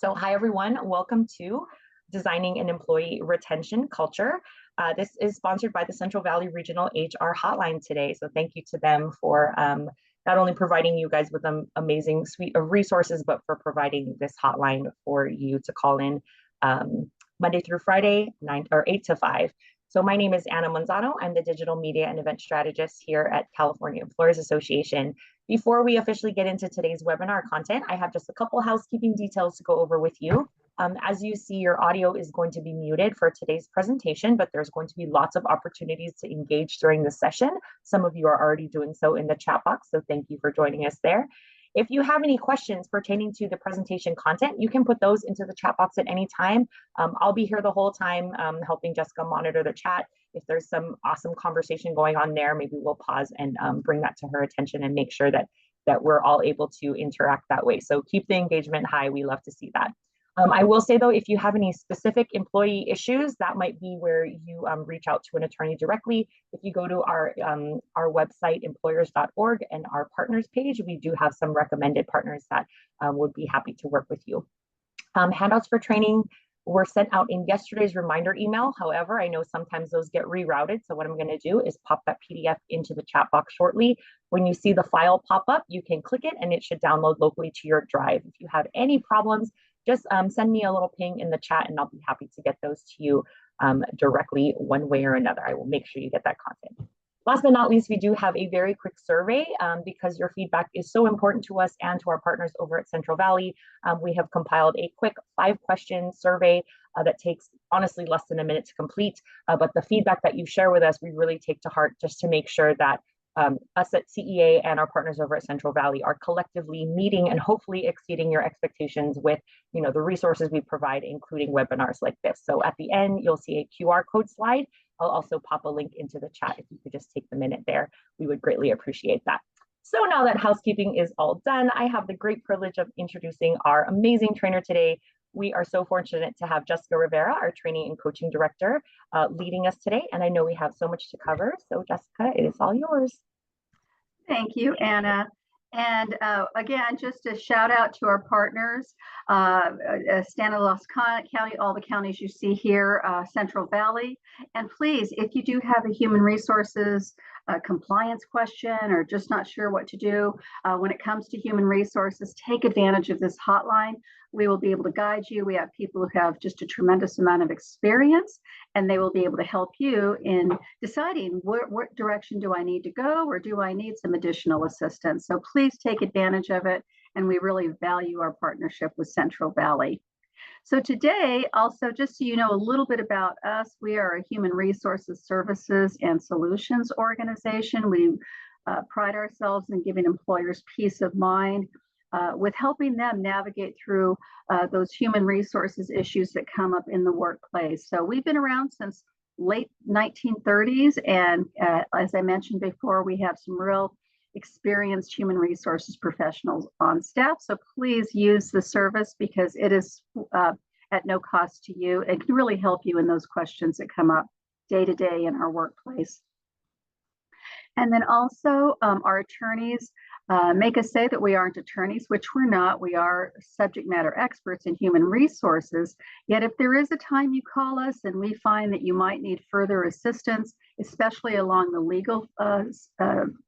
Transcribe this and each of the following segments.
So hi, everyone. Welcome to Designing an Employee Retention Culture. This is sponsored by the Central Valley Regional HR Hotline today. So thank you to them for not only providing you guys with an amazing suite of resources, but for providing this hotline for you to call in Monday through Friday, 8 to 5. So my name is Anna Manzano. I'm the Digital Media and Event Strategist here at California Employers Association. Before we officially get into today's webinar content, I have just a couple housekeeping details to go over with you. As you see, your audio is going to be muted for today's presentation, but there's going to be lots of opportunities to engage during the session. Some of you are already doing so in the chat box, so thank you for joining us there. If you have any questions pertaining to the presentation content, you can put those into the chat box at any time. I'll be here the whole time helping Jessica monitor the chat. If there's some awesome conversation going on there, maybe we'll pause and bring that to her attention and make sure that we're all able to interact that way. So keep the engagement high. We love to see that. I will say, though, if you have any specific employee issues, that might be where you reach out to an attorney directly. If you go to our website, employers.org, and our partners page, we do have some recommended partners that would be happy to work with you. Handouts for training were sent out in yesterday's reminder email. However, I know sometimes those get rerouted. So what I'm going to do is pop that PDF into the chat box shortly. When you see the file pop up, you can click it and it should download locally to your drive. If you have any problems, just send me a little ping in the chat and I'll be happy to get those to you directly one way or another. I will make sure you get that content. Last but not least, we do have a very quick survey because your feedback is so important to us and to our partners over at Central Valley. We have compiled a quick 5-question survey that takes honestly less than a minute to complete. But the feedback that you share with us, we really take to heart just to make sure that us at CEA and our partners over at Central Valley are collectively meeting and hopefully exceeding your expectations with, the resources we provide, including webinars like this. So at the end, you'll see a QR code slide. I'll also pop a link into the chat. If you could just take the minute there, we would greatly appreciate that. So now that housekeeping is all done, I have the great privilege of introducing our amazing trainer today. We are so fortunate to have Jessica Rivera, our training and coaching director, leading us today. And I know we have so much to cover. So Jessica, it is all yours. Thank you, Anna. And again, just a shout out to our partners, Stanislaus County, all the counties you see here, Central Valley. And please, if you do have a human resources compliance question or just not sure what to do when it comes to human resources, take advantage of this hotline. We will be able to guide you. We have people who have just a tremendous amount of experience, and they will be able to help you in deciding what direction do I need to go, or do I need some additional assistance. So please take advantage of it, and we really value our partnership with Central Valley. So today, also, just so you know a little bit about us, we are a human resources services and solutions organization. We pride ourselves in giving employers peace of mind with helping them navigate through those human resources issues that come up in the workplace. So we've been around since late 1930s, and as I mentioned before, we have some real experienced human resources professionals on staff. So please use the service because it is at no cost to you. It can really help you in those questions that come up day to day in our workplace. And then also our attorneys make us say that we aren't attorneys, which we're not. We are subject matter experts in human resources. Yet if there is a time you call us and we find that you might need further assistance, especially along the legal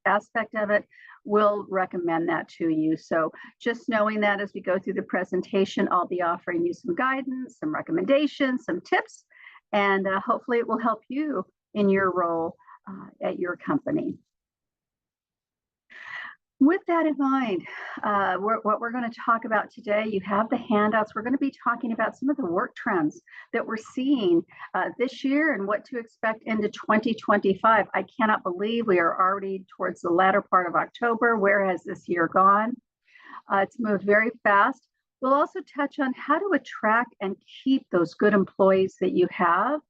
aspect of it, we'll recommend that to you. So just knowing that as we go through the presentation, I'll be offering you some guidance, some recommendations, some tips, and hopefully it will help you in your role at your company. With that in mind, what we're going to talk about today, you have the handouts. We're going to be talking about some of the work trends that we're seeing this year and what to expect into 2025. I cannot believe we are already towards the latter part of October. Where has this year gone? It's moved very fast. We'll also touch on how to attract and keep those good employees that you have,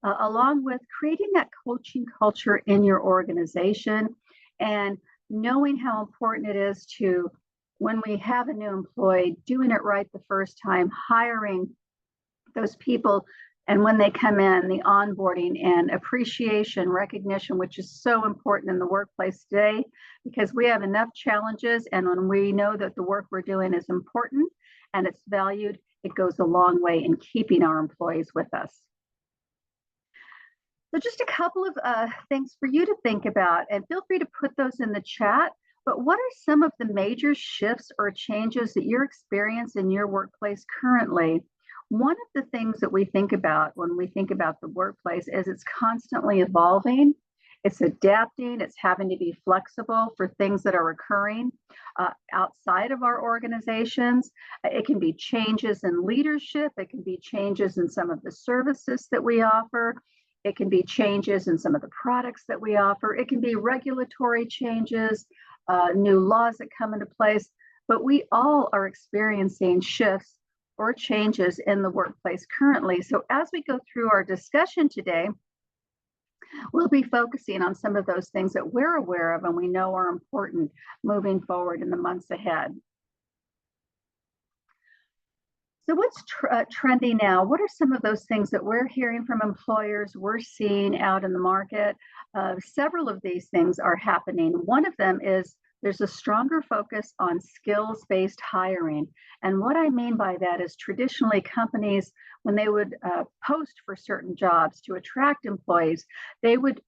along with creating that coaching culture in your organization and knowing how important it is to, when we have a new employee, doing it right the first time, hiring those people, and when they come in, the onboarding and appreciation, recognition, which is so important in the workplace today, because we have enough challenges, and when we know that the work we're doing is important and it's valued, it goes a long way in keeping our employees with us. So just a couple of things for you to think about, and feel free to put those in the chat. But what are some of the major shifts or changes that you're experiencing in your workplace currently? One of the things that we think about when we think about the workplace is it's constantly evolving. It's adapting, it's having to be flexible for things that are occurring outside of our organizations. It can be changes in leadership, it can be changes in some of the services that we offer, it can be changes in some of the products that we offer, it can be regulatory changes, new laws that come into place, but we all are experiencing shifts or changes in the workplace currently. So as we go through our discussion today, we'll be focusing on some of those things that we're aware of and we know are important moving forward in the months ahead. So what's trending now? What are some of those things that we're hearing from employers, we're seeing out in the market? Several of these things are happening. One of them is there's a stronger focus on skills-based hiring. And what I mean by that is traditionally companies, when they would post for certain jobs to attract employees, they would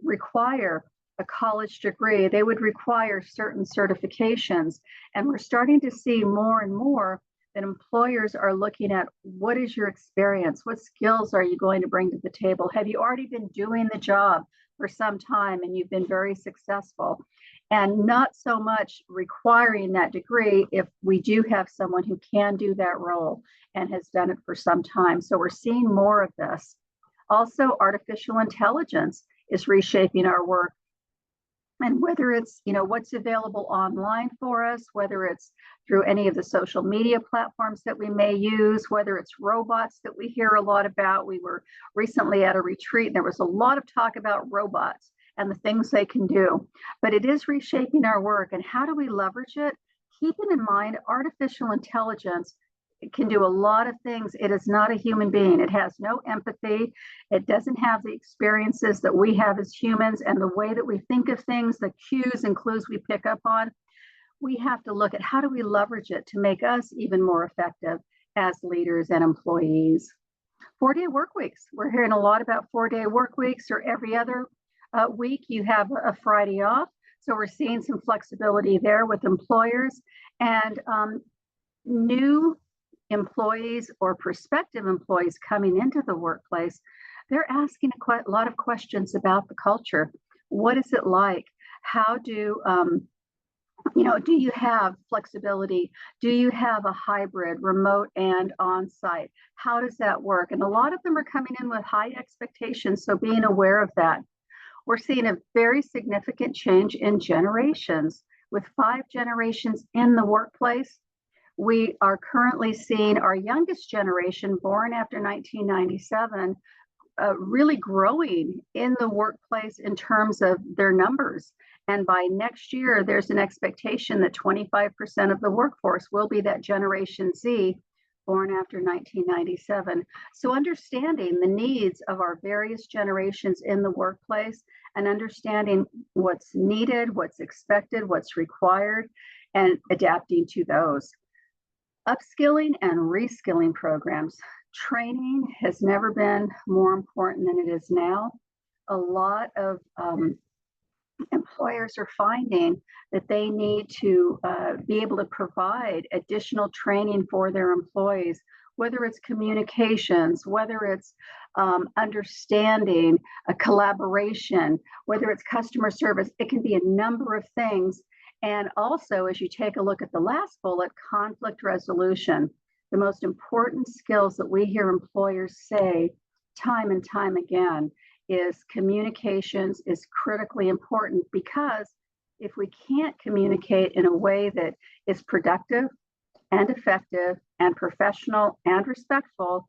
require a college degree, they would require certain certifications. And we're starting to see more and more that employers are looking at what is your experience? What skills are you going to bring to the table? Have you already been doing the job for some time and you've been very successful? And not so much requiring that degree if we do have someone who can do that role and has done it for some time. So we're seeing more of this. Also, artificial intelligence is reshaping our work. And whether it's, what's available online for us, whether it's through any of the social media platforms that we may use, whether it's robots that we hear a lot about. We were recently at a retreat and there was a lot of talk about robots and the things they can do, but it is reshaping our work. And how do we leverage it? Keeping in mind, artificial intelligence can do a lot of things. It is not a human being. It has no empathy. It doesn't have the experiences that we have as humans and the way that we think of things, the cues and clues we pick up on. We have to look at how do we leverage it to make us even more effective as leaders and employees. 4-day work weeks. We're hearing a lot about 4-day work weeks, or every other week you have a Friday off. So we're seeing some flexibility there with employers, and new employees or prospective employees coming into the workplace. They're asking a lot of questions about the culture. What is it like? How do you have flexibility? Do you have a hybrid, remote and on-site? How does that work? And a lot of them are coming in with high expectations, so being aware of that. We're seeing a very significant change in generations. With 5 generations in the workplace, we are currently seeing our youngest generation, born after 1997, really growing in the workplace in terms of their numbers. And by next year, there's an expectation that 25% of the workforce will be that Generation Z, born after 1997. So understanding the needs of our various generations in the workplace and understanding what's needed, what's expected, what's required, and adapting to those. Upskilling and reskilling programs. Training has never been more important than it is now. A lot of employers are finding that they need to be able to provide additional training for their employees, whether it's communications, whether it's understanding, a collaboration, whether it's customer service. It can be a number of things. And also, as you take a look at the last bullet, conflict resolution, the most important skills that we hear employers say time and time again is communications is critically important, because if we can't communicate in a way that is productive and effective and professional and respectful,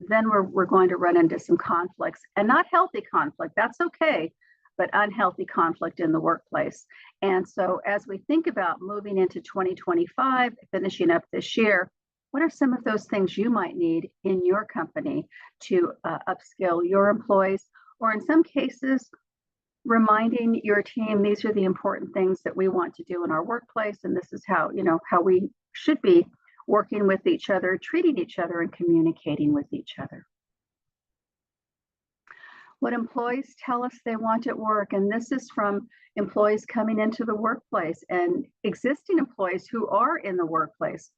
then we're going to run into some conflicts, and not healthy conflict. That's okay, but unhealthy conflict in the workplace. And so as we think about moving into 2025, finishing up this year, what are some of those things you might need in your company to upskill your employees? Or in some cases, reminding your team, these are the important things that we want to do in our workplace, and this is how we should be working with each other, treating each other, and communicating with each other. What employees tell us they want at work, and this is from employees coming into the workplace and existing employees who are in the workplace.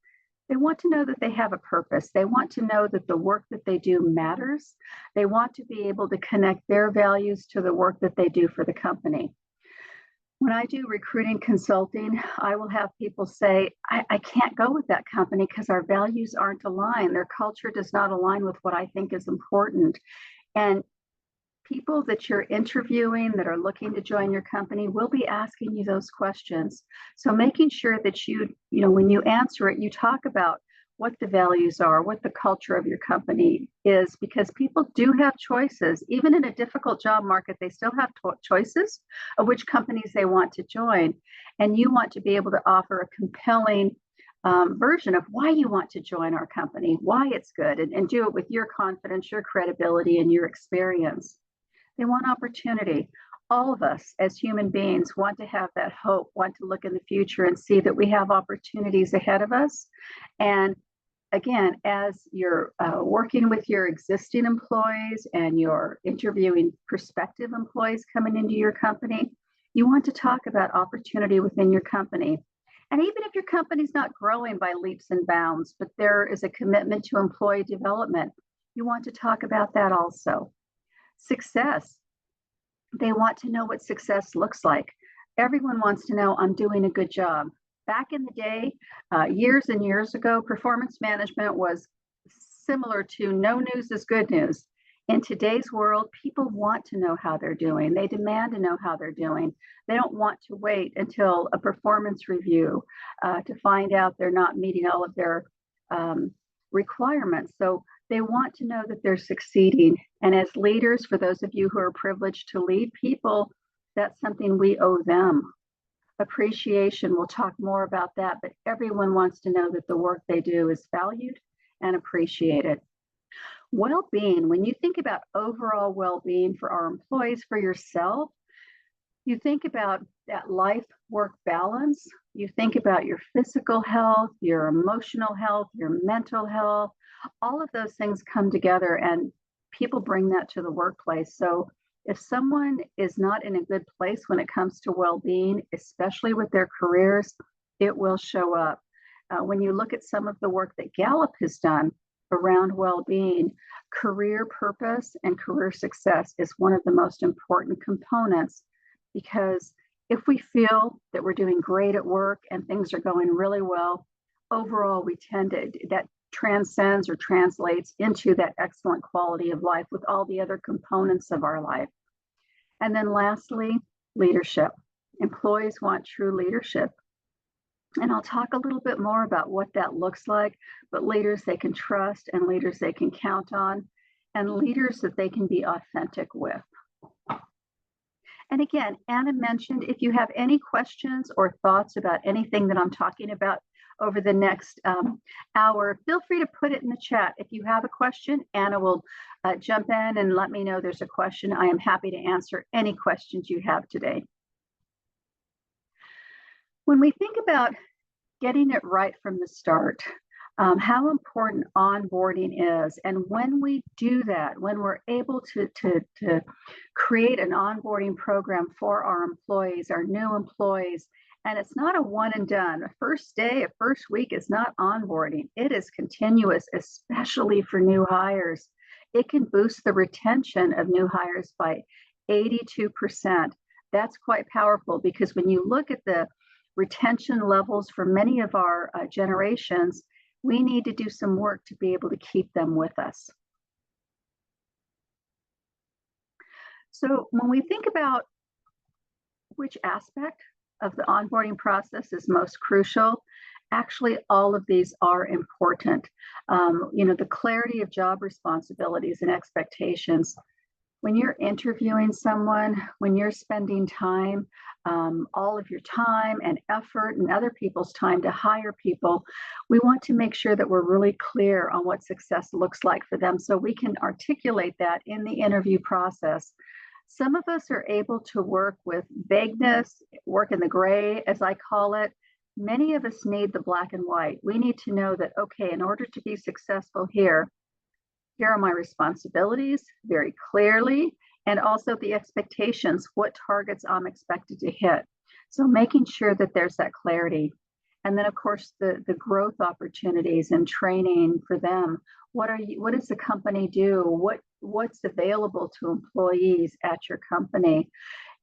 They want to know that they have a purpose. They want to know that the work that they do matters. They want to be able to connect their values to the work that they do for the company. When I do recruiting consulting, I will have people say, I can't go with that company because our values aren't aligned. Their culture does not align with what I think is important. And people that you're interviewing that are looking to join your company will be asking you those questions. So making sure that when you answer it, you talk about what the values are, what the culture of your company is, because people do have choices. Even in a difficult job market, they still have choices of which companies they want to join. And you want to be able to offer a compelling version of why you want to join our company, why it's good, and do it with your confidence, your credibility, and your experience. They want opportunity. All of us as human beings want to have that hope, want to look in the future and see that we have opportunities ahead of us. And again, as you're working with your existing employees and you're interviewing prospective employees coming into your company, you want to talk about opportunity within your company. And even if your company's not growing by leaps and bounds, but there is a commitment to employee development, you want to talk about that also. Success. They want to know what success looks like. Everyone wants to know, I'm doing a good job. Back in the day, years and years ago, performance management was similar to no news is good news. In today's world, people want to know how they're doing. They demand to know how they're doing. They don't want to wait until a performance review to find out they're not meeting all of their requirements. So they want to know that they're succeeding. And as leaders, for those of you who are privileged to lead people, that's something we owe them. Appreciation, we'll talk more about that, but everyone wants to know that the work they do is valued and appreciated. Well-being, when you think about overall well-being for our employees, for yourself, you think about that life-work balance. You think about your physical health, your emotional health, your mental health. All of those things come together and people bring that to the workplace. So if someone is not in a good place when it comes to well-being, especially with their careers, it will show up. When you look at some of the work that Gallup has done around well-being, career purpose and career success is one of the most important components, because if we feel that we're doing great at work and things are going really well, overall we tend to, that transcends or translates into that excellent quality of life with all the other components of our life. And then lastly, leadership. Employees want true leadership. And I'll talk a little bit more about what that looks like, but leaders they can trust and leaders they can count on and leaders that they can be authentic with. And again, Anna mentioned, if you have any questions or thoughts about anything that I'm talking about over the next hour, feel free to put it in the chat. If you have a question, Anna will jump in and let me know there's a question. I am happy to answer any questions you have today. When we think about getting it right from the start, how important onboarding is, and when we do that, when we're able to create an onboarding program for our employees, our new employees, and it's not a one and done. A first day, a first week is not onboarding. It is continuous, especially for new hires. It can boost the retention of new hires by 82%. That's quite powerful, because when you look at the retention levels for many of our generations, we need to do some work to be able to keep them with us. So when we think about which aspect of the onboarding process is most crucial, actually all of these are important. The clarity of job responsibilities and expectations. When you're interviewing someone, when you're spending time, all of your time and effort and other people's time to hire people, we want to make sure that we're really clear on what success looks like for them so we can articulate that in the interview process. Some of us are able to work with vagueness, work in the gray, as I call it. Many of us need the black and white. We need to know that, okay, in order to be successful here are my responsibilities very clearly, and also the expectations, what targets I'm expected to hit. So making sure that there's that clarity. And then of course the growth opportunities and training for them. What does the company do? What's available to employees at your company?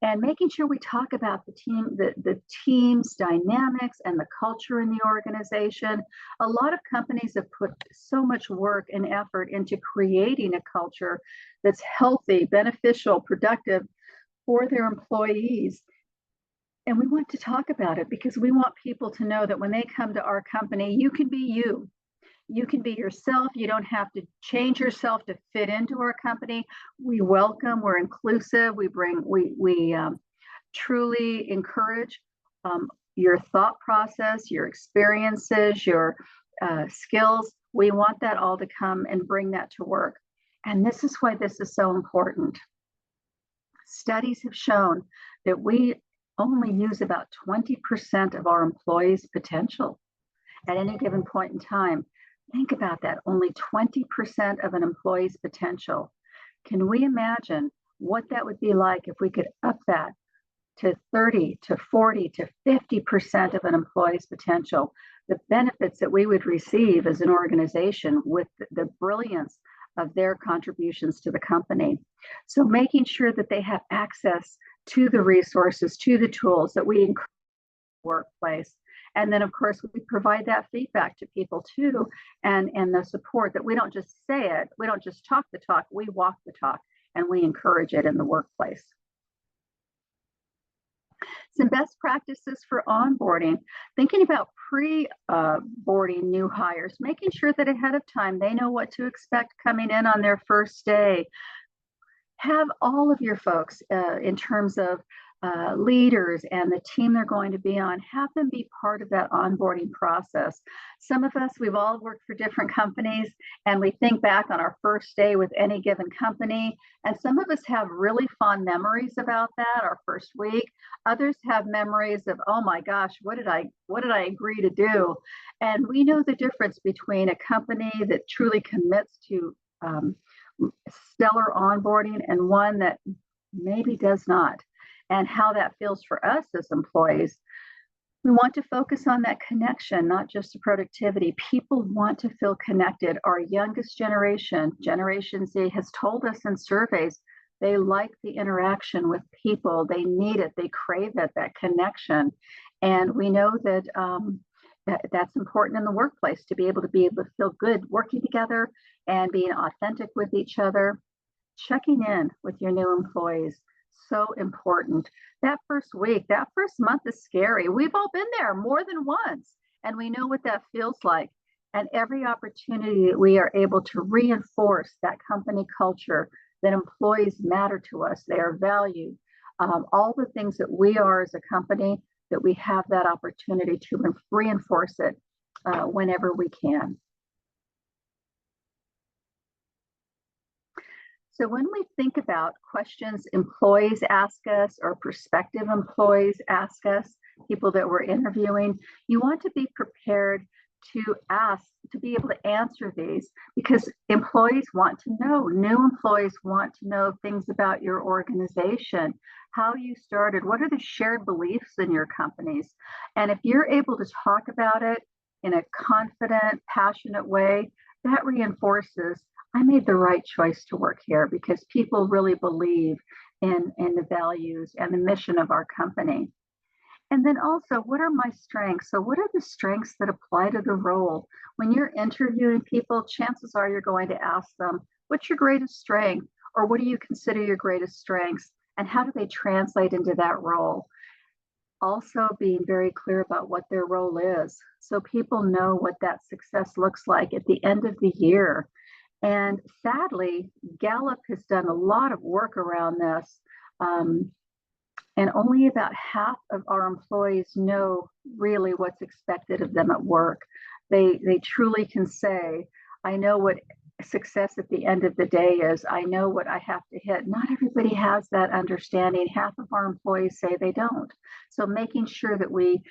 And making sure we talk about the team's dynamics and the culture in the organization. A lot of companies have put so much work and effort into creating a culture that's healthy, beneficial, productive for their employees. And we want to talk about it because we want people to know that when they come to our company, you can be you. You can be yourself. You don't have to change yourself to fit into our company. We welcome, we're inclusive. We truly encourage your thought process, your experiences, your skills. We want that all to come and bring that to work. And this is why this is so important. Studies have shown that we only use about 20% of our employees' potential at any given point in time. Think about that, only 20% of an employee's potential. Can we imagine what that would be like if we could up that to 30 to 40 to 50% of an employee's potential? The benefits that we would receive as an organization with the brilliance of their contributions to the company. So making sure that they have access to the resources, to the tools that we encourage in the workplace. And then, of course, we provide that feedback to people too, and the support that we don't just say it, we don't just talk the talk, we walk the talk, and we encourage it in the workplace. Some best practices for onboarding, thinking about pre-boarding new hires, making sure that ahead of time they know what to expect coming in on their first day. Have all of your folks in terms of leaders and the team they're going to be on, have them be part of that onboarding process. Some of us, we've all worked for different companies, and we think back on our first day with any given company, and some of us have really fond memories about that, our first week. Others have memories of, oh my gosh, what did I agree to do? And we know the difference between a company that truly commits to stellar onboarding and one that maybe does not, and how that feels for us as employees. We want to focus on that connection, not just the productivity. People want to feel connected. Our youngest generation, Generation Z, has told us in surveys they like the interaction with people. They need it. They crave it, that connection. And we know that that's important in the workplace, to be able to feel good working together and being authentic with each other. Checking in with your new employees, so important. That first week, that first month is scary. We've all been there more than once, and we know what that feels like. And every opportunity that we are able to reinforce that company culture, that employees matter to us, they are valued, all the things that we are as a company, that we have that opportunity to reinforce it whenever we can. So when we think about questions employees ask us or prospective employees ask us, people that we're interviewing, you want to be prepared to be able to answer these, because employees want to know, new employees want to know things about your organization, how you started, what are the shared beliefs in your companies. And if you're able to talk about it in a confident, passionate way, that reinforces, I made the right choice to work here, because people really believe in the values and the mission of our company. And then also, what are my strengths? So what are the strengths that apply to the role? When you're interviewing people, chances are you're going to ask them, what's your greatest strength? Or what do you consider your greatest strengths? And how do they translate into that role? Also being very clear about what their role is, so people know what that success looks like at the end of the year. And sadly, Gallup has done a lot of work around this. And only about half of our employees know really what's expected of them at work. They truly can say, I know what success at the end of the day is. I know what I have to hit. Not everybody has that understanding. Half of our employees say they don't. So making sure that we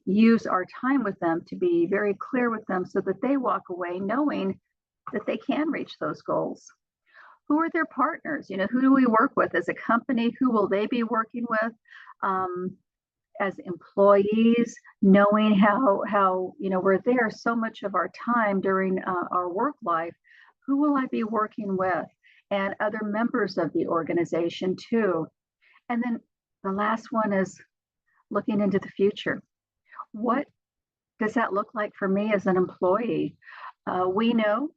use our time with them to be very clear with them so that they walk away knowing that they can reach those goals. Who are their partners? Who do we work with as a company? Who will they be working with? As employees, knowing how we're there so much of our time during our work life. Who will I be working with? And other members of the organization too. And then the last one is looking into the future. What does that look like for me as an employee? We know,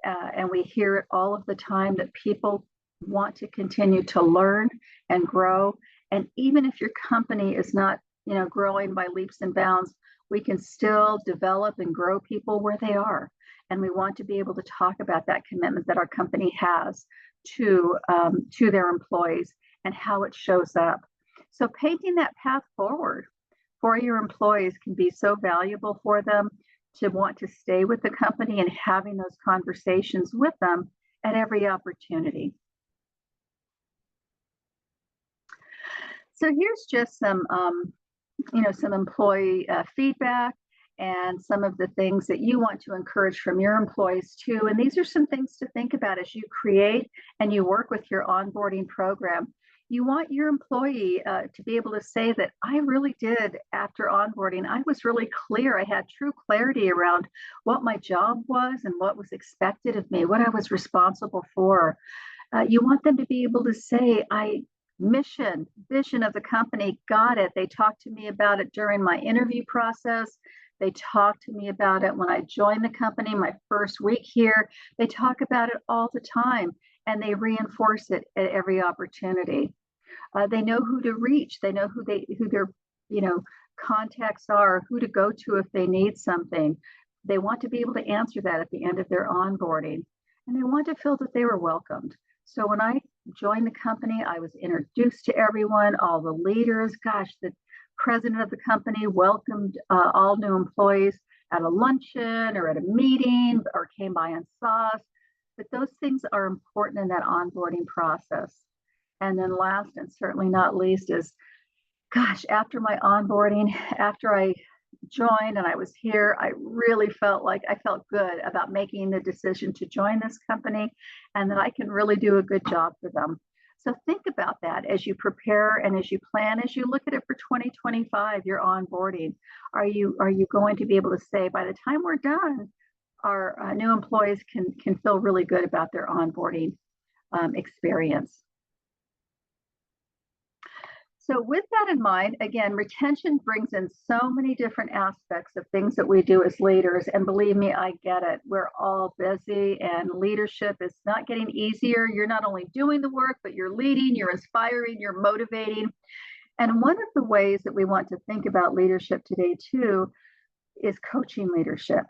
and we hear it all of the time, that people want to continue to learn and grow. And even if your company is not, growing by leaps and bounds, we can still develop and grow people where they are. And we want to be able to talk about that commitment that our company has to their employees and how it shows up. So painting that path forward for your employees can be so valuable for them to want to stay with the company and having those conversations with them at every opportunity. So here's just some employee feedback and some of the things that you want to encourage from your employees too. And these are some things to think about as you create and you work with your onboarding program. You want your employee to be able to say that I really did, after onboarding, I was really clear. I had true clarity around what my job was and what was expected of me, what I was responsible for. You want them to be able to say, mission, vision of the company, got it. They talked to me about it during my interview process. They talked to me about it when I joined the company, my first week here. They talk about it all the time, and they reinforce it at every opportunity. They know who to reach. They know who their contacts are, who to go to if they need something. They want to be able to answer that at the end of their onboarding, and they want to feel that they were welcomed. So when I joined the company, I was introduced to everyone, all the leaders. Gosh, the president of the company welcomed all new employees at a luncheon or at a meeting, or came by and saw us. But those things are important in that onboarding process. And then last and certainly not least is, gosh, after my onboarding, after I joined and I was here, I really felt good about making the decision to join this company, and that I can really do a good job for them. So think about that as you prepare and as you plan, as you look at it for 2025, your onboarding. Are you going to be able to say, by the time we're done, our new employees can feel really good about their onboarding experience? So with that in mind, again, retention brings in so many different aspects of things that we do as leaders. And believe me, I get it. We're all busy, and leadership is not getting easier. You're not only doing the work, but you're leading, you're inspiring, you're motivating. And one of the ways that we want to think about leadership today too is coaching leadership.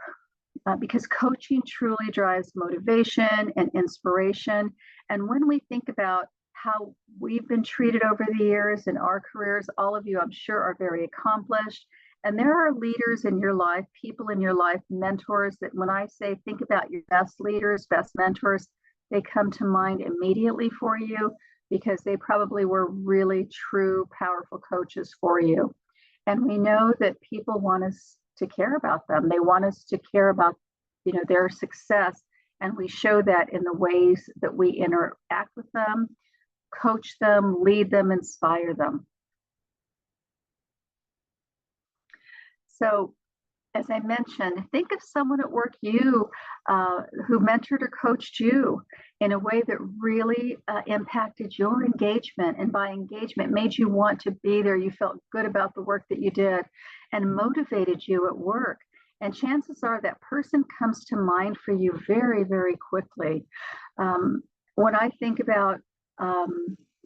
Because coaching truly drives motivation and inspiration. And when we think about how we've been treated over the years in our careers, all of you, I'm sure, are very accomplished. And there are leaders in your life, people in your life, mentors, that when I say think about your best leaders, best mentors, they come to mind immediately for you, because they probably were really true, powerful coaches for you. And we know that people want us to care about them. They want us to care about, their success. And we show that in the ways that we interact with them, coach them, lead them, inspire them. So, as I mentioned, think of someone at work who mentored or coached you in a way that really impacted your engagement, and by engagement made you want to be there. You felt good about the work that you did and motivated you at work. And chances are that person comes to mind for you very, very quickly. When I think about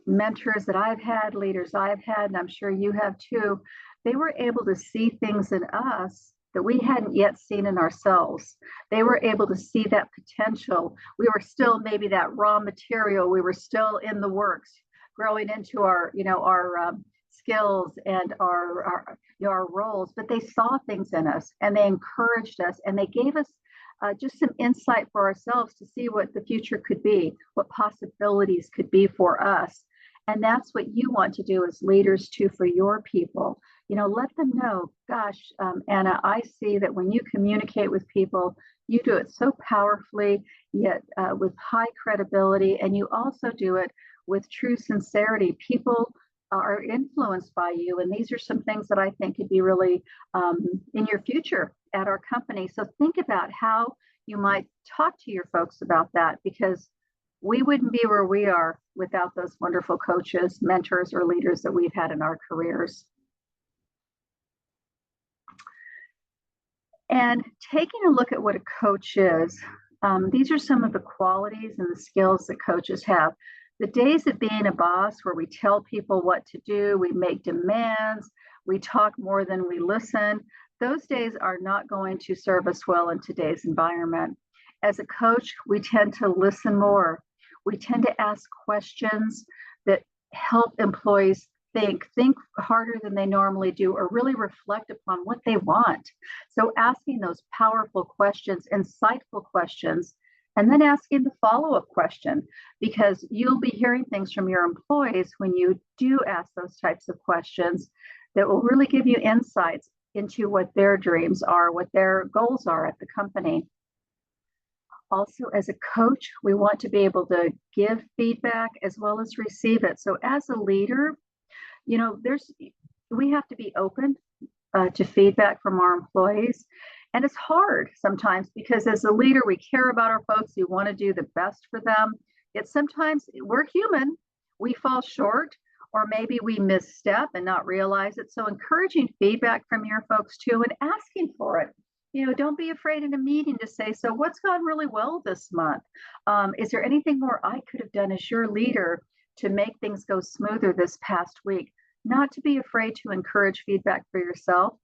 mentors that I've had, leaders I've had, and I'm sure you have too, they were able to see things in us that we hadn't yet seen in ourselves. They were able to see that potential. We were still maybe that raw material. We were still in the works, growing into our skills and our roles, but they saw things in us, and they encouraged us, and they gave us just some insight for ourselves to see what the future could be, what possibilities could be for us. And that's what you want to do as leaders too for your people. let them know, gosh, Anna, I see that when you communicate with people, you do it so powerfully, yet with high credibility, and you also do it with true sincerity. People are influenced by you, and these are some things that I think could be really in your future at our company. So think about how you might talk to your folks about that, because we wouldn't be where we are without those wonderful coaches, mentors, or leaders that we've had in our careers. And taking a look at what a coach is, these are some of the qualities and the skills that coaches have. The days of being a boss where we tell people what to do, we make demands, we talk more than we listen, those days are not going to serve us well in today's environment. As a coach, we tend to listen more. We tend to ask questions that help employees think harder than they normally do, or really reflect upon what they want. So asking those powerful questions, insightful questions, and then asking the follow-up question, because you'll be hearing things from your employees when you do ask those types of questions that will really give you insights into what their dreams are, what their goals are at the company. Also, as a coach, we want to be able to give feedback as well as receive it. So as a leader, we have to be open to feedback from our employees. And it's hard sometimes, because as a leader, we care about our folks. We want to do the best for them. Yet sometimes we're human. We fall short, or maybe we misstep and not realize it. So encouraging feedback from your folks too, and asking for it. Don't be afraid in a meeting to say, so what's gone really well this month? Is there anything more I could have done as your leader to make things go smoother this past week? Not to be afraid to encourage feedback for yourself.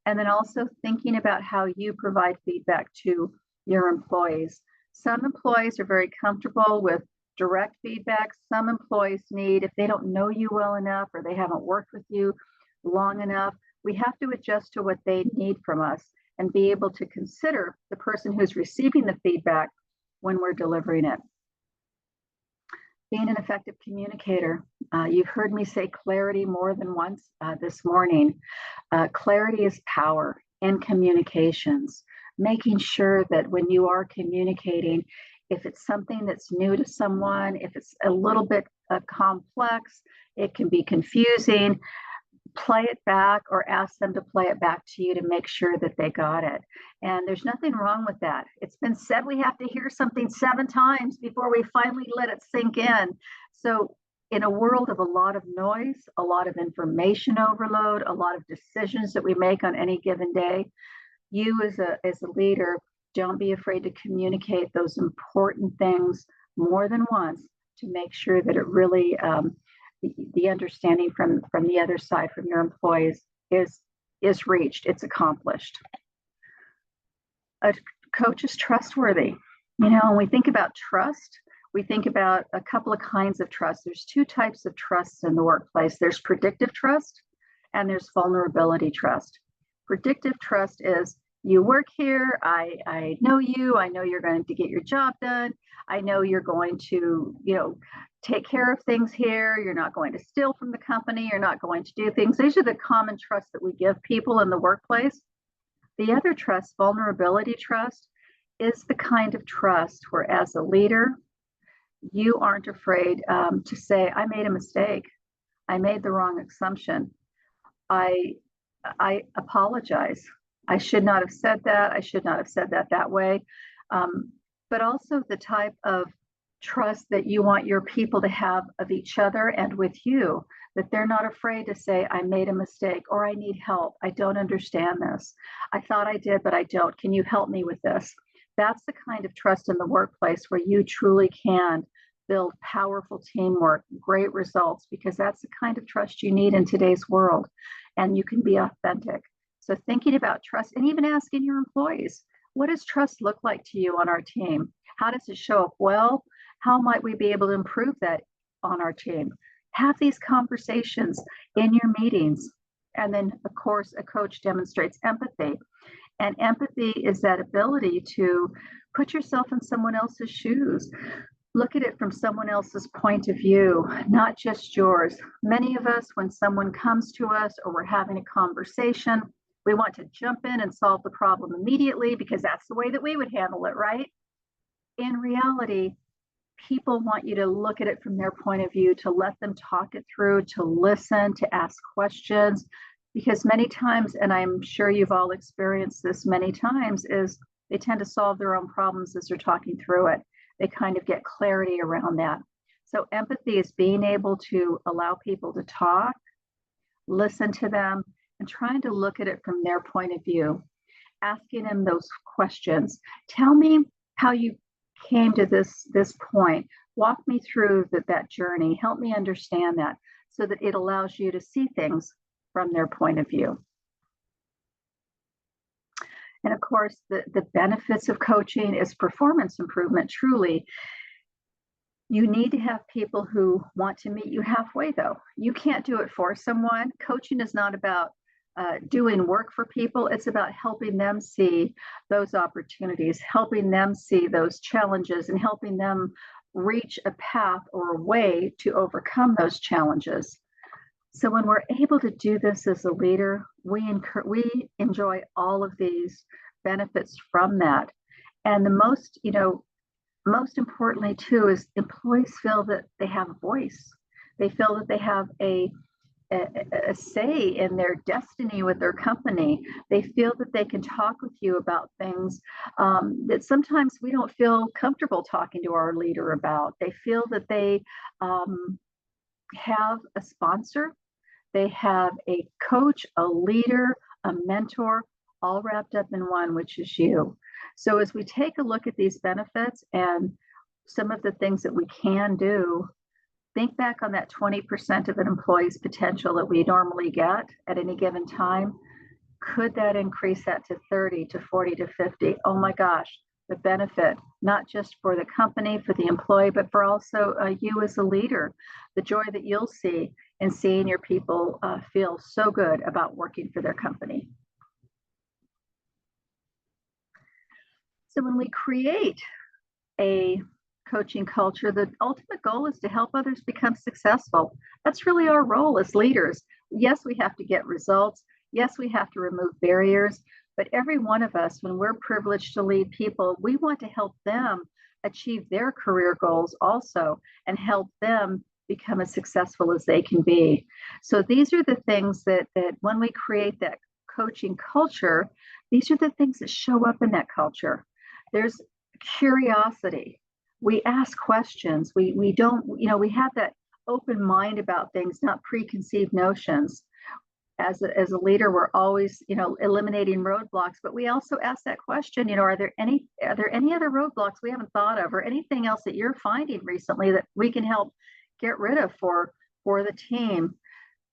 And then also thinking about how you provide feedback to your employees. Some employees are very comfortable with direct feedback. Some employees need, if they don't know you well enough or they haven't worked with you long enough, we have to adjust to what they need from us and be able to consider the person who's receiving the feedback when we're delivering it. Being an effective communicator. You've heard me say clarity more than once this morning. Clarity is power in communications. Making sure that when you are communicating, if it's something that's new to someone, if it's a little bit complex, it can be confusing, play it back or ask them to play it back to you to make sure that they got it. And there's nothing wrong with that. It's been said we have to hear something 7 times before we finally let it sink in. So in a world of a lot of noise, a lot of information overload, a lot of decisions that we make on any given day, you as a leader, don't be afraid to communicate those important things more than once to make sure that it really the understanding from the other side, from your employees, is reached, it's accomplished. A coach is trustworthy. When we think about trust, we think about a couple of kinds of trust. There's 2 types of trust in the workplace. There's predictive trust and there's vulnerability trust. Predictive trust is, you work here, I know you, I know you're going to get your job done, I know you're going to, take care of things here, you're not going to steal from the company, you're not going to do things. These are the common trusts that we give people in the workplace. The other trust, vulnerability trust, is the kind of trust where as a leader, you aren't afraid to say, I made a mistake, I made the wrong assumption, I apologize. I should not have said that. I should not have said that way. But also the type of trust that you want your people to have of each other and with you, that they're not afraid to say, I made a mistake, or I need help. I don't understand this. I thought I did, but I don't. Can you help me with this? That's the kind of trust in the workplace where you truly can build powerful teamwork, great results, because that's the kind of trust you need in today's world. And you can be authentic. So thinking about trust, and even asking your employees, what does trust look like to you on our team? How does it show up well? How might we be able to improve that on our team? Have these conversations in your meetings. And then, of course, a coach demonstrates empathy. And empathy is that ability to put yourself in someone else's shoes. Look at it from someone else's point of view, not just yours. Many of us, when someone comes to us or we're having a conversation, we want to jump in and solve the problem immediately because that's the way that we would handle it, right? In reality, people want you to look at it from their point of view, to let them talk it through, to listen, to ask questions. Because many times, and I'm sure you've all experienced this many times, is they tend to solve their own problems as they're talking through it. They kind of get clarity around that. So empathy is being able to allow people to talk, listen to them, and trying to look at it from their point of view, asking them those questions. Tell me how you came to this point. Walk me through that journey. Help me understand that so that it allows you to see things from their point of view. And of course, the benefits of coaching is performance improvement, truly. You need to have people who want to meet you halfway, though. You can't do it for someone. Coaching is not about doing work for people. It's about helping them see those opportunities, helping them see those challenges, and helping them reach a path or a way to overcome those challenges. So when we're able to do this as a leader, we enjoy all of these benefits from that. And the most importantly too, is employees feel that they have a voice. They feel that they have a say in their destiny with their company. They feel that they can talk with you about things that sometimes we don't feel comfortable talking to our leader about. They feel that they have a sponsor, they have a coach, a leader, a mentor, all wrapped up in one, which is you. So as we take a look at these benefits and some of the things that we can do, think back on that 20% of an employee's potential that we normally get at any given time. Could that increase that to 30, to 40, to 50? Oh my gosh, the benefit, not just for the company, for the employee, but for also you as a leader, the joy that you'll see in seeing your people feel so good about working for their company. So when we create a coaching culture, the ultimate goal is to help others become successful. That's really our role as leaders. Yes, we have to get results. Yes, we have to remove barriers. But every one of us, when we're privileged to lead people, we want to help them achieve their career goals also and help them become as successful as they can be. So these are the things that when we create that coaching culture, these are the things that show up in that culture. There's curiosity. We ask questions. We don't, we have that open mind about things, not preconceived notions. As a leader, we're always, eliminating roadblocks, but we also ask that question, are there any other roadblocks we haven't thought of, or anything else that you're finding recently that we can help get rid of for the team?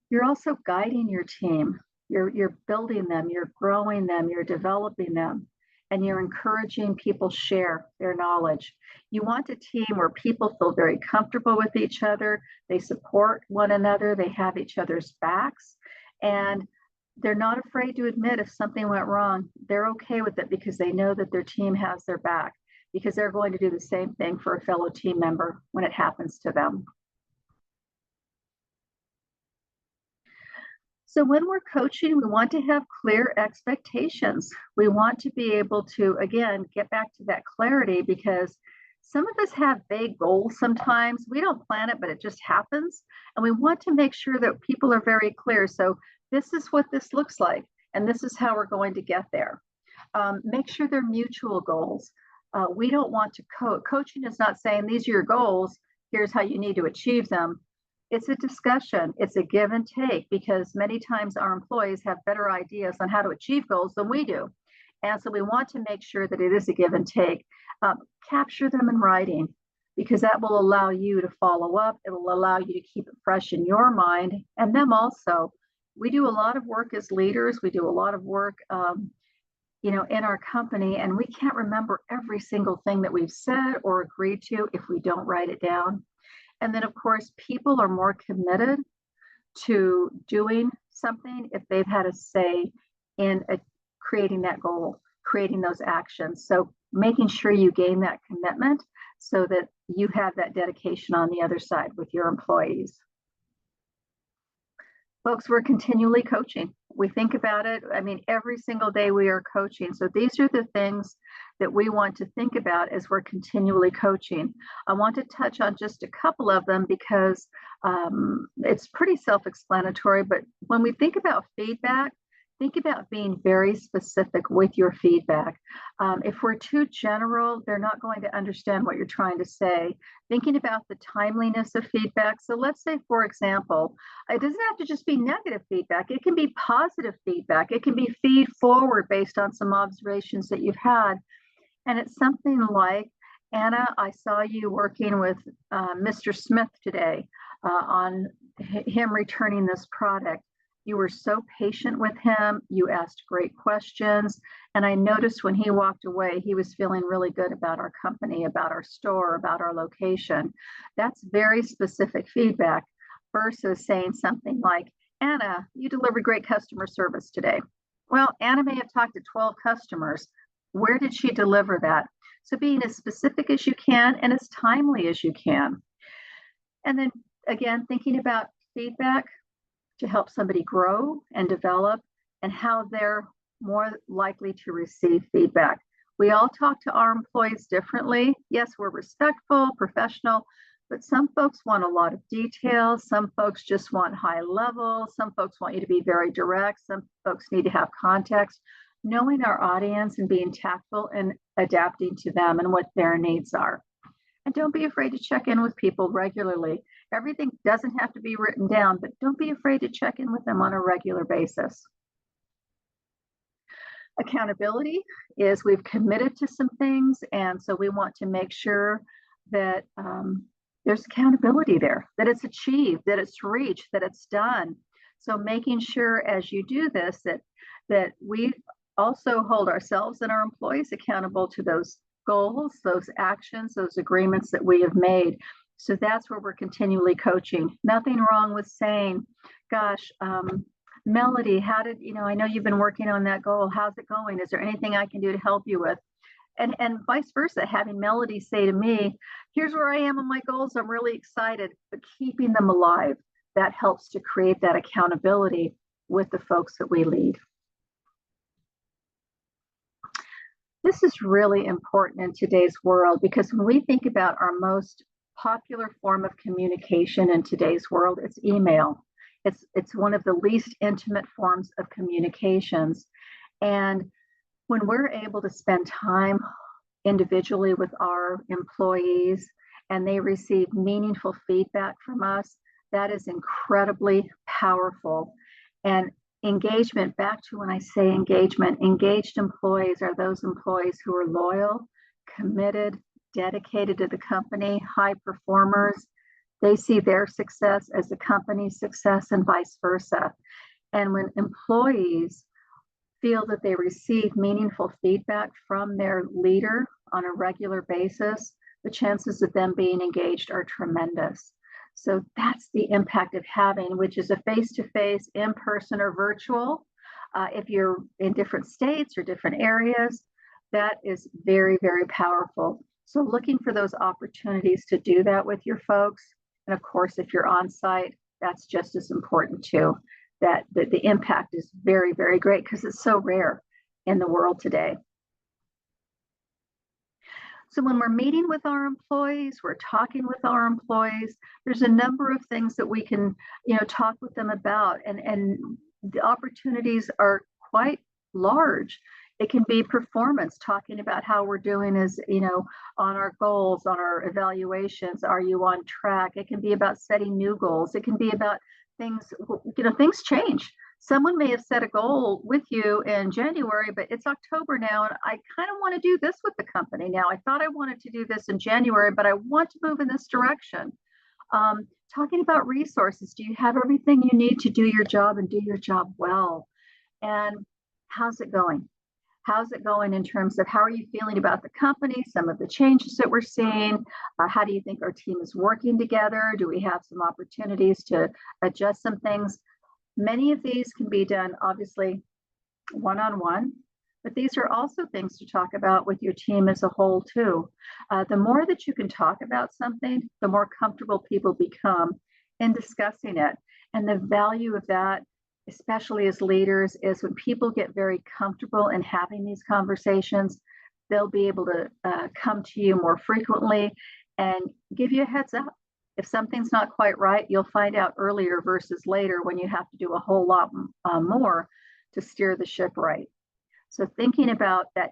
You're also guiding your team. You're building them, you're growing them, you're developing them, and you're encouraging people share their knowledge. You want a team where people feel very comfortable with each other, they support one another, they have each other's backs, and they're not afraid to admit if something went wrong. They're okay with it because they know that their team has their back, because they're going to do the same thing for a fellow team member when it happens to them. So when we're coaching, we want to have clear expectations. We want to be able to, again, get back to that clarity, because some of us have vague goals sometimes. We don't plan it, but it just happens. And we want to make sure that people are very clear. So this is what this looks like, and this is how we're going to get there. Make sure they're mutual goals. We don't want to coaching is not saying these are your goals, here's how you need to achieve them. It's a discussion, it's a give and take, because many times our employees have better ideas on how to achieve goals than we do. And so we want to make sure that it is a give and take. Capture them in writing, because that will allow you to follow up. It will allow you to keep it fresh in your mind, and them also. We do a lot of work as leaders. We do a lot of work in our company, and we can't remember every single thing that we've said or agreed to if we don't write it down. And then, of course, people are more committed to doing something if they've had a say in creating that goal, creating those actions. So making sure you gain that commitment so that you have that dedication on the other side with your employees. Folks, we're continually coaching. We think about it. I mean, every single day we are coaching. So these are the things that we want to think about as we're continually coaching. I want to touch on just a couple of them because it's pretty self-explanatory. But when we think about feedback, think about being very specific with your feedback. If we're too general, they're not going to understand what you're trying to say. Thinking about the timeliness of feedback. So let's say, for example, it doesn't have to just be negative feedback. It can be positive feedback. It can be feed forward based on some observations that you've had. And it's something like, Anna, I saw you working with Mr. Smith today on him returning this product. You were so patient with him. You asked great questions. And I noticed when he walked away, he was feeling really good about our company, about our store, about our location. That's very specific feedback versus saying something like, Anna, you delivered great customer service today. Well, Anna may have talked to 12 customers. Where did she deliver that? So being as specific as you can and as timely as you can. And then again, thinking about feedback to help somebody grow and develop and how they're more likely to receive feedback. We all talk to our employees differently. Yes, we're respectful, professional, but some folks want a lot of details. Some folks just want high level. Some folks want you to be very direct. Some folks need to have context. Knowing our audience and being tactful and adapting to them and what their needs are. And don't be afraid to check in with people regularly. Everything doesn't have to be written down, but don't be afraid to check in with them on a regular basis. Accountability is we've committed to some things, and so we want to make sure that there's accountability there, that it's achieved, that it's reached, that it's done. So making sure as you do this that we also hold ourselves and our employees accountable to those goals, those actions, those agreements that we have made. So that's where we're continually coaching. Nothing wrong with saying, gosh, Melody, I know you've been working on that goal. How's it going? Is there anything I can do to help you with? And vice versa, having Melody say to me, here's where I am on my goals. I'm really excited, but keeping them alive. That helps to create that accountability with the folks that we lead. This is really important in today's world because when we think about our most popular form of communication in today's world, it's email. It's one of the least intimate forms of communications. And when we're able to spend time individually with our employees and they receive meaningful feedback from us, that is incredibly powerful. And engagement, back to when I say engagement, engaged employees are those employees who are loyal, committed, dedicated to the company, high performers. They see their success as the company's success and vice versa. And when employees feel that they receive meaningful feedback from their leader on a regular basis, the chances of them being engaged are tremendous. So that's the impact of having, which is a face-to-face, in-person or virtual. If you're in different states or different areas, that is very, very powerful. So looking for those opportunities to do that with your folks. And of course, if you're on site, that's just as important too. That the impact is very, very great because it's so rare in the world today. So when we're meeting with our employees, we're talking with our employees, there's a number of things that we can, talk with them about, and the opportunities are quite large. It can be performance, talking about how we're doing as, on our goals, on our evaluations. Are you on track? It can be about setting new goals. It can be about things, things change. Someone may have set a goal with you in January, but it's October now, and I kind of want to do this with the company now. I thought I wanted to do this in January, but I want to move in this direction. Talking about resources. Do you have everything you need to do your job and do your job well? And how's it going? How's it going in terms of how are you feeling about the company, some of the changes that we're seeing? How do you think our team is working together? Do we have some opportunities to adjust some things? Many of these can be done, obviously, one-on-one, But these are also things to talk about with your team as a whole too. The more that you can talk about something, the more comfortable people become in discussing it. And the value of that, especially as leaders, is when people get very comfortable in having these conversations, they'll be able to come to you more frequently and give you a heads up. If something's not quite right, you'll find out earlier versus later when you have to do a whole lot more to steer the ship right. So thinking about that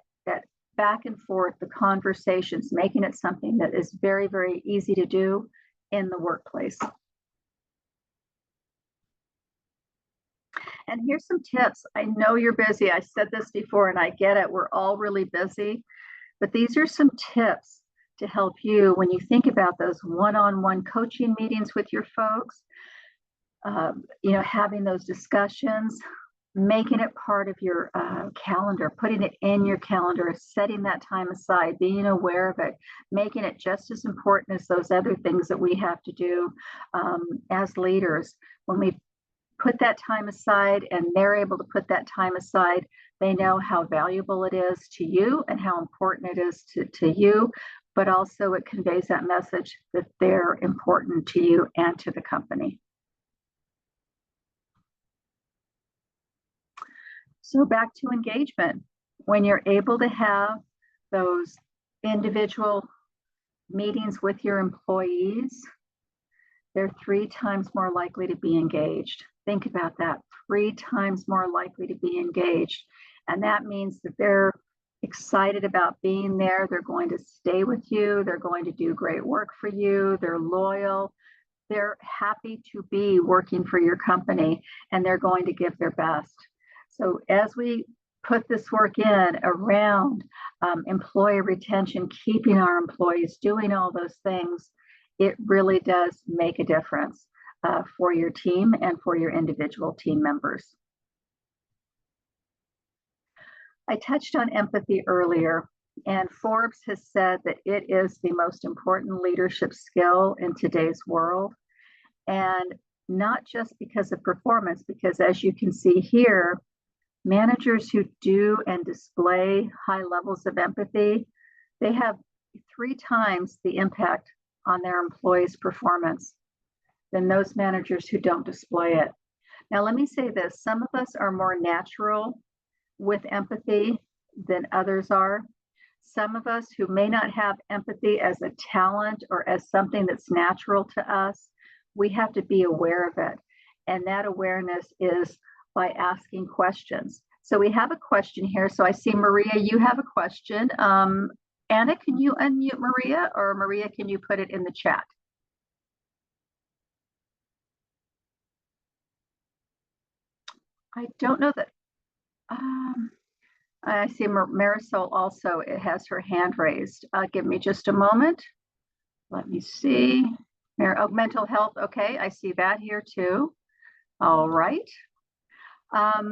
back and forth, the conversations, making it something that is very, very easy to do in the workplace. And here's some tips. I know you're busy. I said this before and I get it. We're all really busy, but these are some tips to help you when you think about those one-on-one coaching meetings with your folks, having those discussions, making it part of your calendar, putting it in your calendar, setting that time aside, being aware of it, making it just as important as those other things that we have to do as leaders. When we put that time aside and they're able to put that time aside, they know how valuable it is to you and how important it is to you, but also it conveys that message that they're important to you and to the company. So back to engagement. When you're able to have those individual meetings with your employees, they're 3 times more likely to be engaged. Think about that, 3 times more likely to be engaged. And that means that they're excited about being there. They're going to stay with you. They're going to do great work for you. They're loyal. They're happy to be working for your company, and they're going to give their best. So as we put this work in around employee retention, keeping our employees, doing all those things, it really does make a difference for your team and for your individual team members. I touched on empathy earlier, and Forbes has said that it is the most important leadership skill in today's world. And not just because of performance, because as you can see here, managers who do and display high levels of empathy, they have 3 times the impact on their employees' performance than those managers who don't display it. Now, let me say this, some of us are more natural with empathy than others are. Some of us who may not have empathy as a talent or as something that's natural to us, we have to be aware of it. And that awareness is by asking questions. So we have a question here. So I see Maria, you have a question. Anna, can you unmute Maria, or Maria, can you put it in the chat? I don't know that. I see Marisol also, it has her hand raised. Give me just a moment. Let me see. Oh, mental health. Okay, I see that here too. All right. Let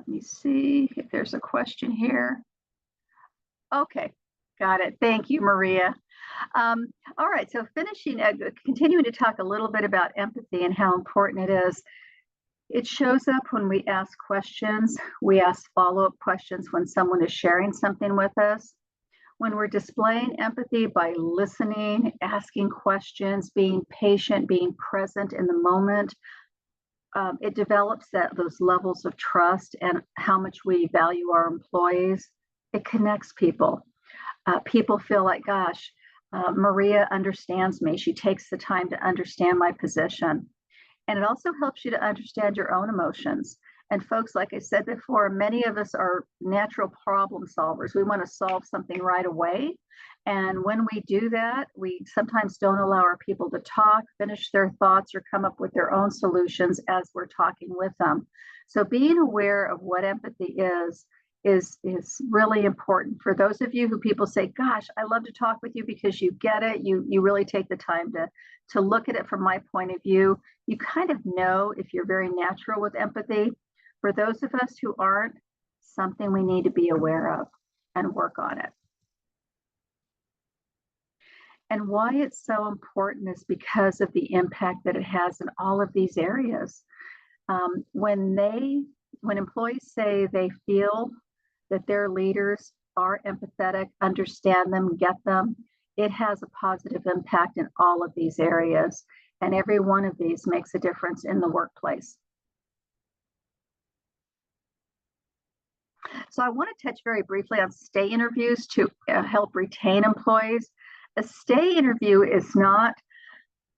me see if there's a question here. Okay, got it. Thank you, Maria. All right, so continuing to talk a little bit about empathy and how important it is. It shows up when we ask questions. We ask follow-up questions when someone is sharing something with us. When we're displaying empathy by listening, asking questions, being patient, being present in the moment, it develops those levels of trust and how much we value our employees. It connects people. People feel like, gosh, Maria understands me. She takes the time to understand my position. And it also helps you to understand your own emotions. And folks, like I said before, many of us are natural problem solvers. We want to solve something right away. And when we do that, we sometimes don't allow our people to talk, finish their thoughts, or come up with their own solutions as we're talking with them. So being aware of what empathy is really important. For those of you who people say, gosh, I love to talk with you because you get it, you really take the time to look at it from my point of view. You kind of know if you're very natural with empathy. For those of us who aren't, something we need to be aware of and work on it. And why it's so important is because of the impact that it has in all of these areas. When they when employees say they feel that their leaders are empathetic, understand them, get them, it has a positive impact in all of these areas. And every one of these makes a difference in the workplace. So I want to touch very briefly on stay interviews to help retain employees. A stay interview is not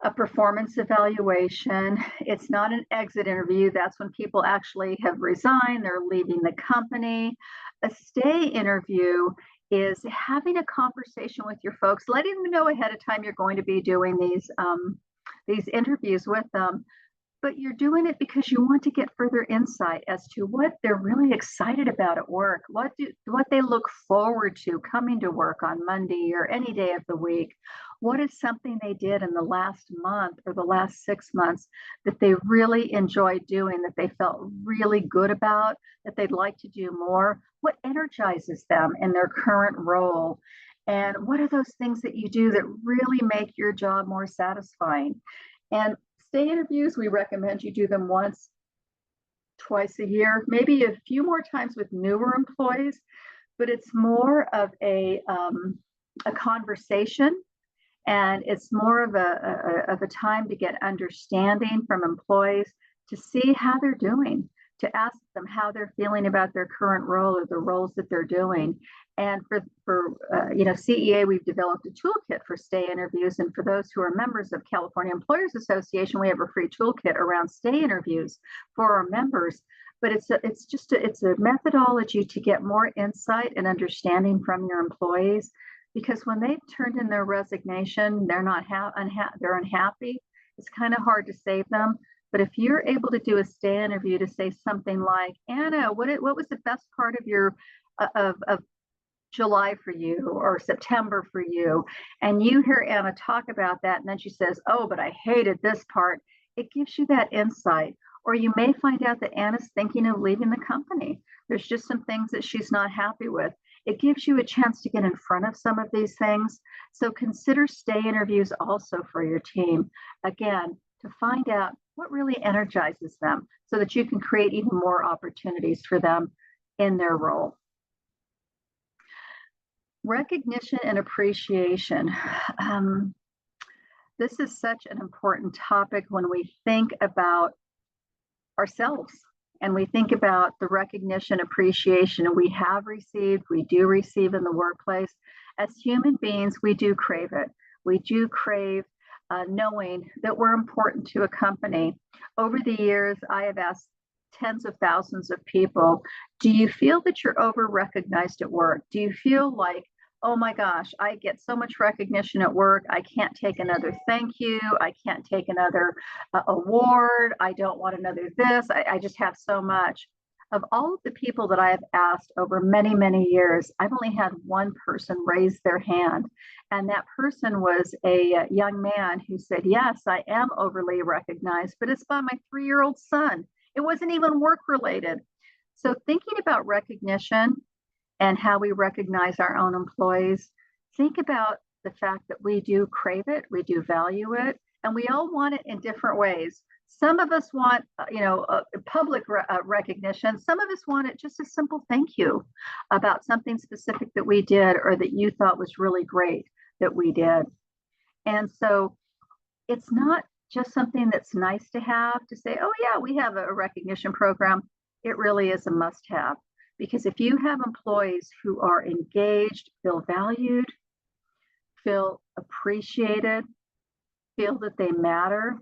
a performance evaluation. It's not an exit interview. That's when people actually have resigned, they're leaving the company. A stay interview is having a conversation with your folks, letting them know ahead of time you're going to be doing these interviews with them. But you're doing it because you want to get further insight as to what they're really excited about at work, what they look forward to coming to work on Monday or any day of the week. What is something they did in the last month or the last 6 months that they really enjoyed doing, that they felt really good about, that they'd like to do more? What energizes them in their current role? And what are those things that you do that really make your job more satisfying? And stay interviews, we recommend you do them once, twice a year, maybe a few more times with newer employees, but it's more of a conversation, and it's more of a time to get understanding from employees, to see how they're doing, to ask them how they're feeling about their current role or the roles that they're doing. And for CEA, we've developed a toolkit for stay interviews. And for those who are members of California Employers Association, we have a free toolkit around stay interviews for our members. But it's a methodology to get more insight and understanding from your employees, because when they've turned in their resignation, they're not they're unhappy. It's kind of hard to save them. But if you're able to do a stay interview to say something like, Anna, what was the best part of your of July for you, or September for you, and you hear Anna talk about that, and then she says, oh, but I hated this part, it gives you that insight. Or you may find out that Anna's thinking of leaving the company. There's just some things that she's not happy with. It gives you a chance to get in front of some of these things. So consider stay interviews also for your team, again, to find out what really energizes them, so that you can create even more opportunities for them in their role. Recognition and appreciation. This is such an important topic when we think about ourselves and we think about the recognition, appreciation we have received, we do receive in the workplace. As human beings, we do crave it. We do crave knowing that we're important to a company. Over the years, I have asked tens of thousands of people, do you feel that you're over-recognized at work? Do you feel like, oh my gosh, I get so much recognition at work, I can't take another thank you, I can't take another award, I don't want another this, I just have so much. Of all of the people that I have asked over many, many years, I've only had one person raise their hand. And that person was a young man who said, yes, I am overly recognized, but it's by my 3-year-old son. It wasn't even work related. So thinking about recognition and how we recognize our own employees, think about the fact that we do crave it, we do value it, and we all want it in different ways. Some of us want, public recognition. Some of us want it just a simple thank you about something specific that we did or that you thought was really great that we did. And so it's not just something that's nice to have, to say, oh yeah, we have a recognition program. It really is a must-have, because if you have employees who are engaged, feel valued, feel appreciated, feel that they matter,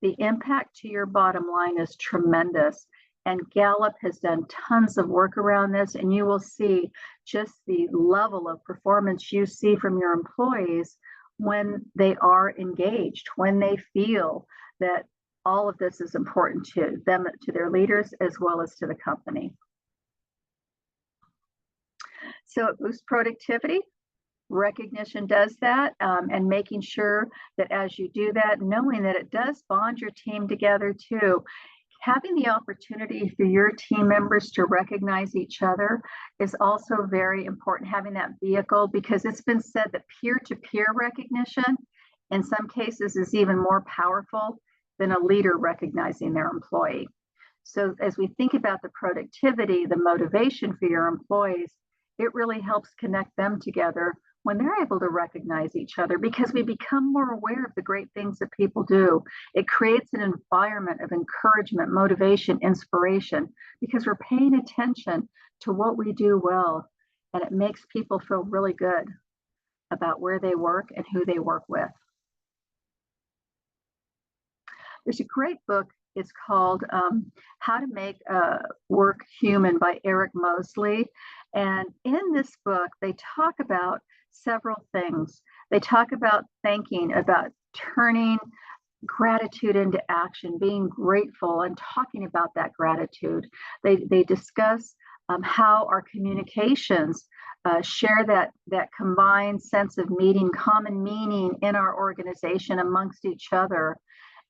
the impact to your bottom line is tremendous. And Gallup has done tons of work around this, and you will see just the level of performance you see from your employees when they are engaged, when they feel that all of this is important to them, to their leaders, as well as to the company. So it boosts productivity. Recognition does that, and making sure that as you do that, knowing that it does bond your team together too. Having the opportunity for your team members to recognize each other is also very important, having that vehicle, because it's been said that peer-to-peer recognition in some cases is even more powerful than a leader recognizing their employee. So as we think about the productivity, the motivation for your employees, it really helps connect them together when they're able to recognize each other, because we become more aware of the great things that people do. It creates an environment of encouragement, motivation, inspiration, because we're paying attention to what we do well, and it makes people feel really good about where they work and who they work with. There's a great book. It's called How to Make Work Human by Eric Mosley. And in this book, they talk about several things. They talk about thinking, about turning gratitude into action, being grateful and talking about that gratitude. They discuss how our communications share that combined sense of common meaning in our organization amongst each other.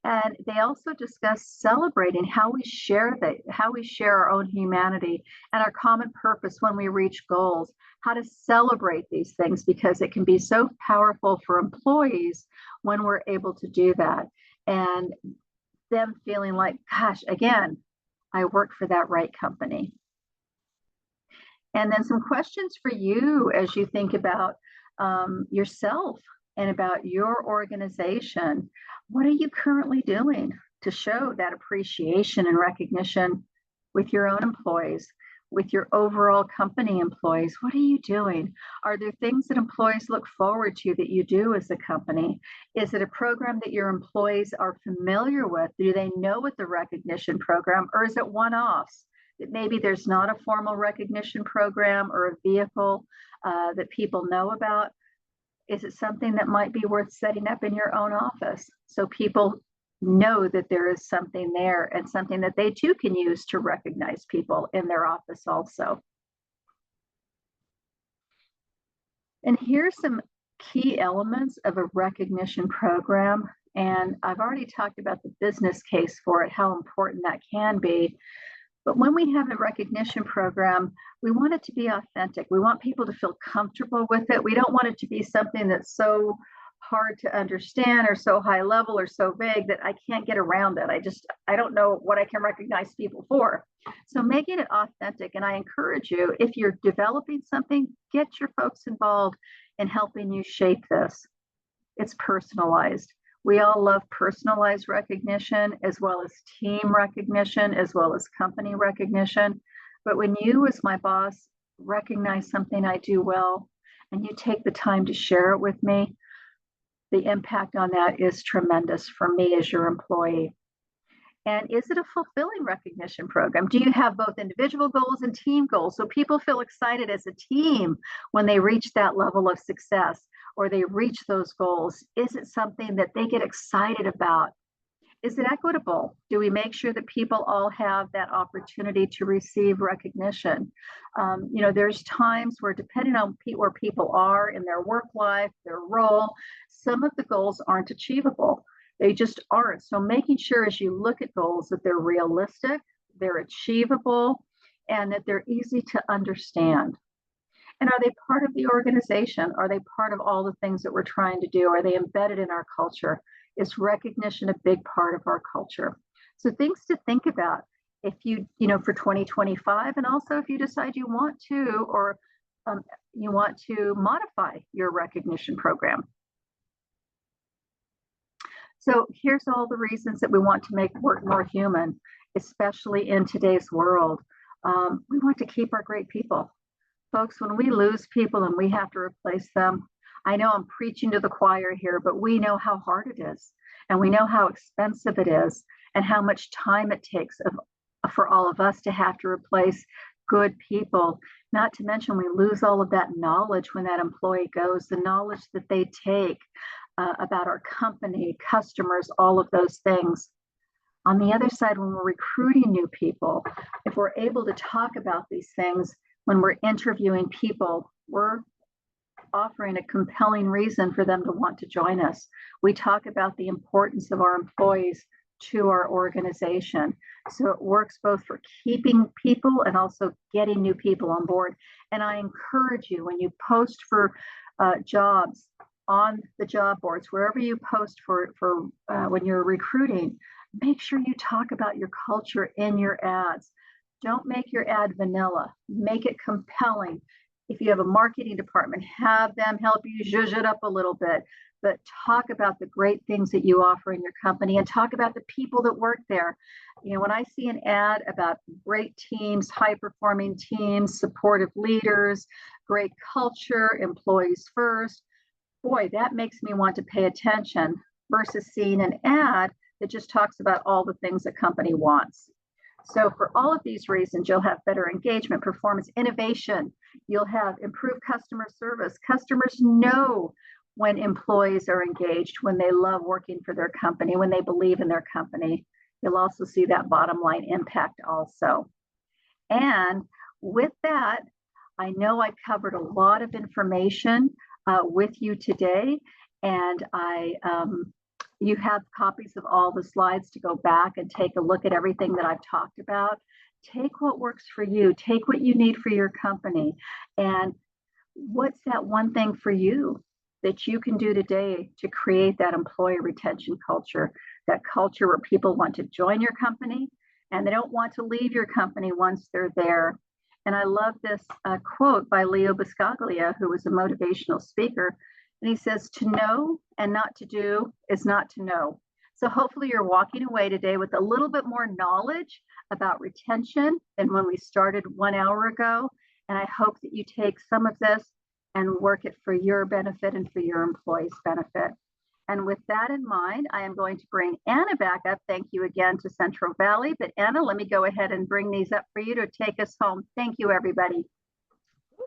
And they also discuss celebrating how we share our own humanity and our common purpose when we reach goals, how to celebrate these things, because it can be so powerful for employees when we're able to do that. And them feeling like, gosh, again, I work for that right company. And then some questions for you as you think about yourself and about your organization. What are you currently doing to show that appreciation and recognition with your own employees, with your overall company employees? What are you doing? Are there things that employees look forward to that you do as a company? Is it a program that your employees are familiar with? Do they know what the recognition program, or is it one-offs? That maybe there's not a formal recognition program or a vehicle that people know about. Is it something that might be worth setting up in your own office so people know that there is something there and something that they too can use to recognize people in their office also? And here's some key elements of a recognition program. And I've already talked about the business case for it, how important that can be. But when we have a recognition program, we want it to be authentic. We want people to feel comfortable with it. We don't want it to be something that's so hard to understand or so high level or so vague that I can't get around it. I don't know what I can recognize people for. So making it authentic, and I encourage you, if you're developing something, get your folks involved in helping you shape this. It's personalized. We all love personalized recognition, as well as team recognition, as well as company recognition. But when you, as my boss, recognize something I do well, and you take the time to share it with me, the impact on that is tremendous for me as your employee. And is it a fulfilling recognition program? Do you have both individual goals and team goals, so people feel excited as a team when they reach that level of success or they reach those goals? Is it something that they get excited about? Is it equitable? Do we make sure that people all have that opportunity to receive recognition? There's times where, depending on where people are in their work life, their role, some of the goals aren't achievable. They just aren't. So making sure as you look at goals that they're realistic, they're achievable, and that they're easy to understand. And are they part of the organization? Are they part of all the things that we're trying to do? Are they embedded in our culture? Is recognition a big part of our culture? So things to think about if for 2025, and also if you decide you want to, or you want to modify your recognition program. So here's all the reasons that we want to make work more human, especially in today's world. We want to keep our great people. Folks, when we lose people and we have to replace them, I know I'm preaching to the choir here, but we know how hard it is, and we know how expensive it is, and how much time it takes for all of us to have to replace good people. Not to mention, we lose all of that knowledge when that employee goes, the knowledge that they take about our company, customers, all of those things. On the other side, when we're recruiting new people, if we're able to talk about these things when we're interviewing people, we're offering a compelling reason for them to want to join us. We talk about the importance of our employees to our organization. So it works both for keeping people and also getting new people on board. And I encourage you, when you post for jobs on the job boards, wherever you post for when you're recruiting, Make sure you talk about your culture in your ads. Don't make your ad vanilla. Make it compelling. If you have a marketing department, have them help you zhuzh it up a little bit, but talk about the great things that you offer in your company and talk about the people that work there. You know, when I see an ad about great teams, high performing teams, supportive leaders, great culture, employees first, boy, that makes me want to pay attention versus seeing an ad that just talks about all the things a company wants. So for all of these reasons, you'll have better engagement, performance, innovation. You'll have improved customer service. Customers know when employees are engaged, when they love working for their company, when they believe in their company. You'll also see that bottom line impact also. And with that, I know I covered a lot of information with you today, and you have copies of all the slides to go back and take a look at everything that I've talked about. Take what works for you, take what you need for your company, and what's that one thing for you that you can do today to create that employee retention culture, that culture where people want to join your company and they don't want to leave your company once they're there. And I love this quote by Leo Buscaglia, who was a motivational speaker. And he says, to know and not to do is not to know. So hopefully you're walking away today with a little bit more knowledge about retention than when we started 1 hour ago. And I hope that you take some of this and work it for your benefit and for your employees' benefit. And with that in mind, I am going to bring Anna back up. Thank you again to Central Valley. But Anna, let me go ahead and bring these up for you to take us home. Thank you, everybody.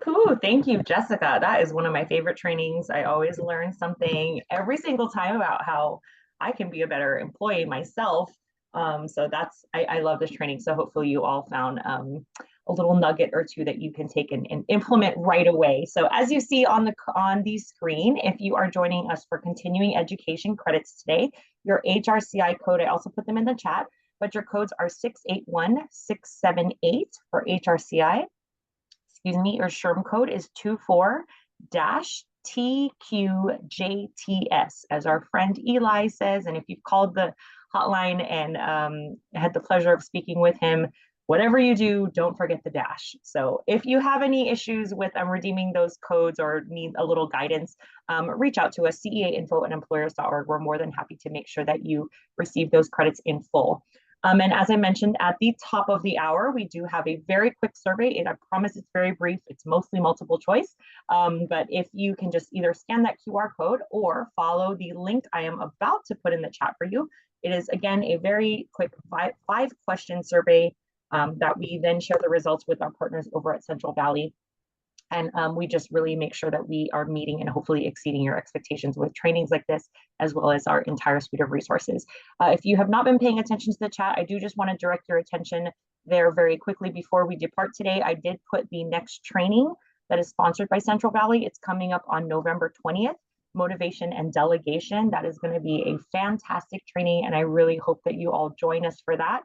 Cool. Thank you, Jessica. That is one of my favorite trainings. I always learn something every single time about how I can be a better employee myself. So I love this training. So hopefully you all found a little nugget or two that you can take and implement right away. So as you see on the screen, if you are joining us for continuing education credits today, your HRCI code, I also put them in the chat, but your codes are 681678 for HRCI. Excuse me, your SHRM code is 24-TQJTS, as our friend Eli says. And if you've called the hotline and had the pleasure of speaking with him, whatever you do, don't forget the dash. So if you have any issues with redeeming those codes or need a little guidance, reach out to us, ceainfo@employers.org. We're more than happy to make sure that you receive those credits in full. And as I mentioned at the top of the hour, we do have a very quick survey. And I promise it's very brief. It's mostly multiple choice. But if you can just either scan that QR code or follow the link I am about to put in the chat for you. It is, again, a very quick five-question survey that we then share the results with our partners over at Central Valley. And we just really make sure that we are meeting and hopefully exceeding your expectations with trainings like this, as well as our entire suite of resources. If you have not been paying attention to the chat, I do just want to direct your attention there very quickly before we depart today. I did put the next training that is sponsored by Central Valley. It's coming up on November 20th, Motivation and Delegation. That is going to be a fantastic training, and I really hope that you all join us for that.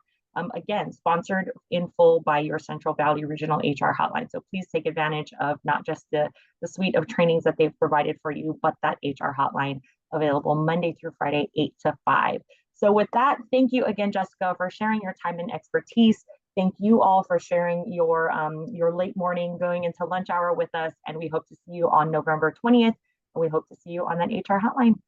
Again, sponsored in full by your Central Valley Regional HR Hotline. So please take advantage of not just the suite of trainings that they've provided for you, but that HR hotline available Monday through Friday, 8 to 5. So with that, thank you again, Jessica, for sharing your time and expertise. Thank you all for sharing your late morning going into lunch hour with us. And we hope to see you on November 20th. And we hope to see you on that HR hotline.